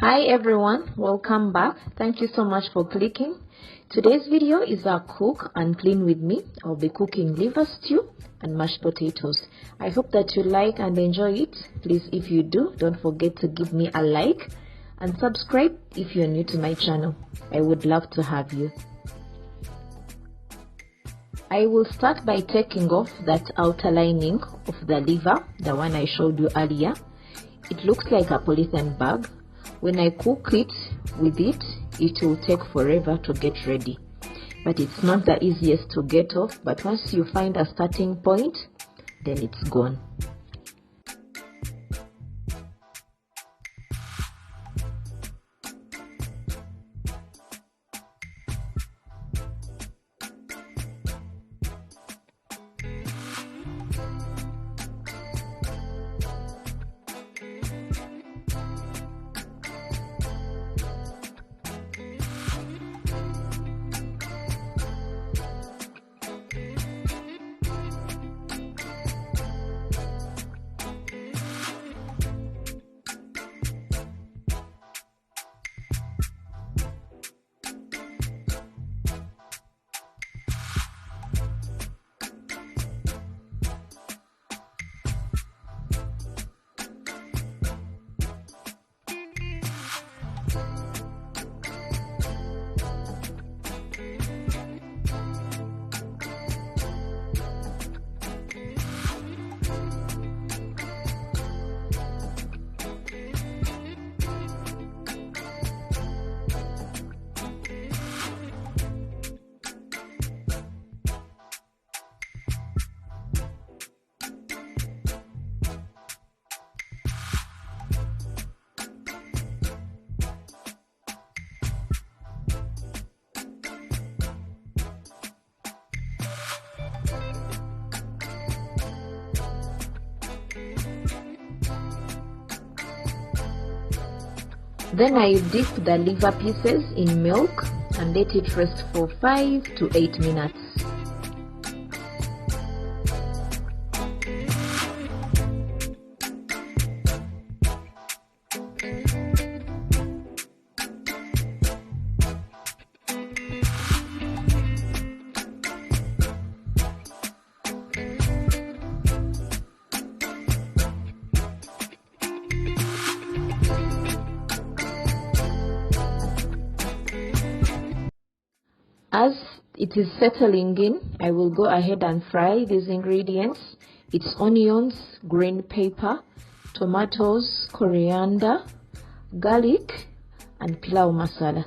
Hi everyone, welcome back. Thank you so much for clicking. Today's video is a cook and clean with me. I'll be cooking liver stew and mashed potatoes. I hope that you like and enjoy it. Please, if you do, don't forget to give me a like and subscribe if you're new to my channel. I would love to have you. I will start by taking off that outer lining of the liver, the one I showed you earlier. It looks like a polythene bag. When I cook it with it, it will take forever to get ready. But it's not the easiest to get off, but once you find a starting point, then it's gone. Then I dip the liver pieces in milk and let it rest for 5 to 8 minutes. As it is settling in, I will go ahead and fry these ingredients. It's onions, green pepper, tomatoes, coriander, garlic, and pilau masala.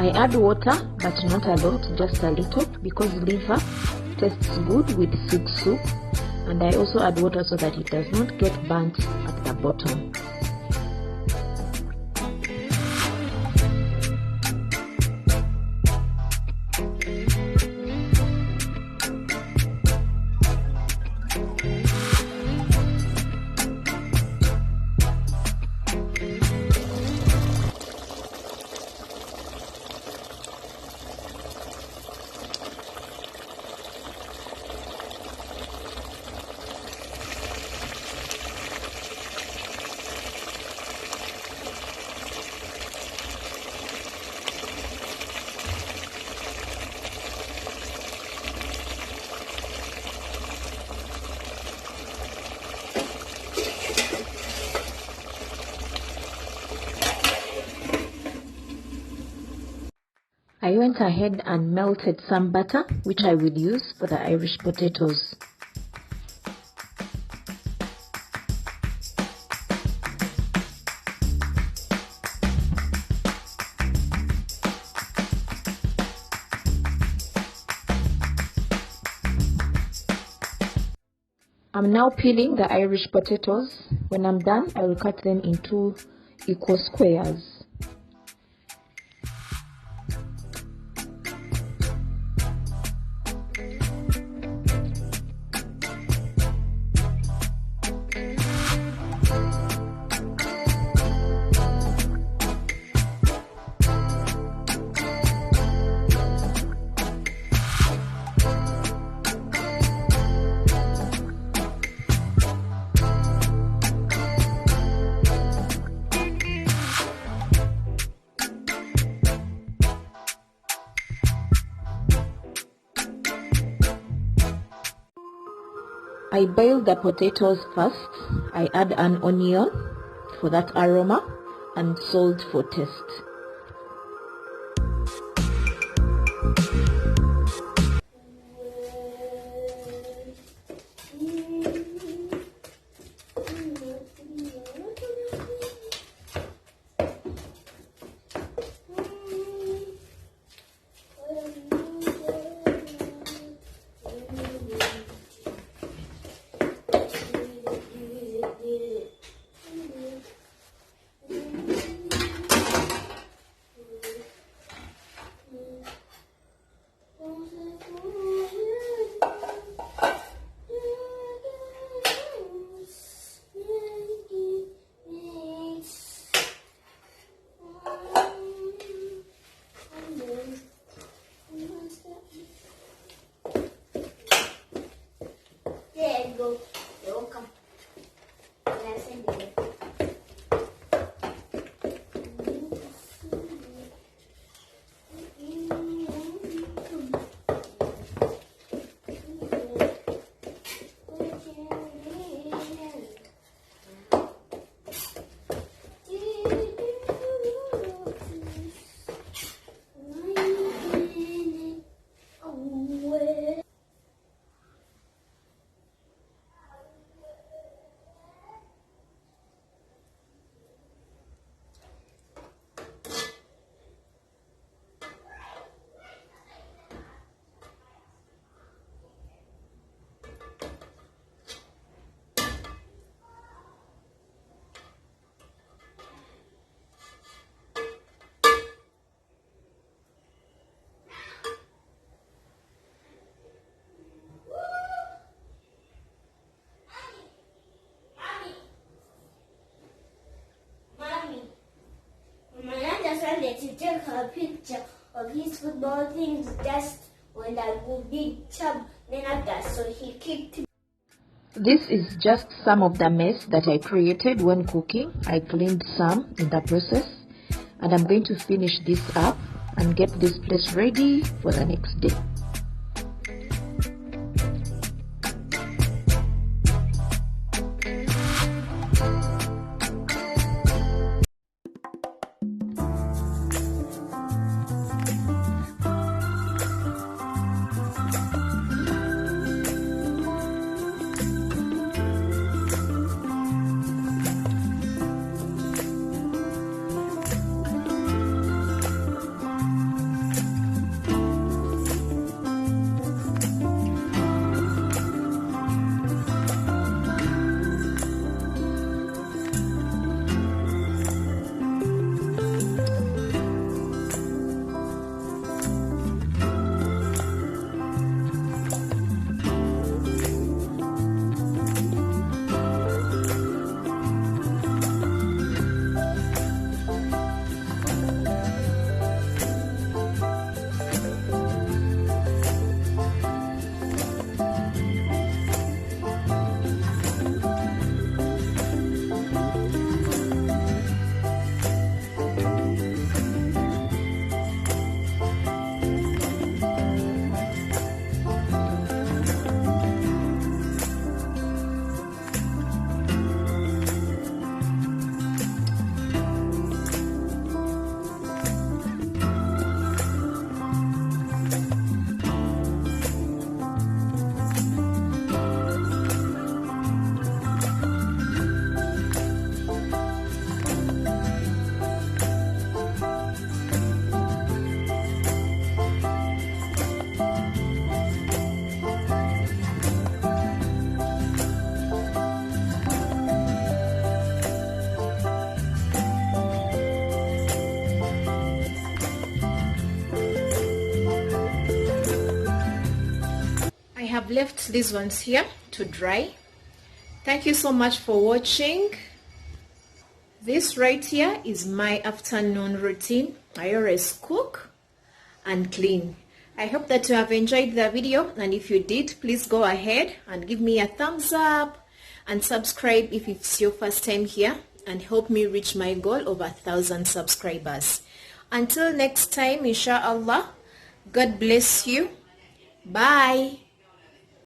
I add water, but not a lot, just a little, because liver tastes good with thick soup. And I also add water so that it does not get burnt at the bottom. I went ahead and melted some butter, which I will use for the Irish potatoes. I'm now peeling the Irish potatoes. When I'm done, I will cut them into equal squares. I boil the potatoes first. I add an onion for that aroma and salt for taste. To take a picture of his football things just when I would big chub then after so he kicked me. This is just some of the mess that I created when cooking. I cleaned some in the process, and I'm going to finish this up and get this place ready for the next day. have left these ones here to dry. Thank you so much for watching. This right here is my afternoon routine. I always cook and clean. I hope that you have enjoyed the video, and if you did, please go ahead and give me a thumbs up and subscribe if it's your first time here, and help me reach my goal of 1,000 subscribers. Until next time, inshallah, God bless you. Bye.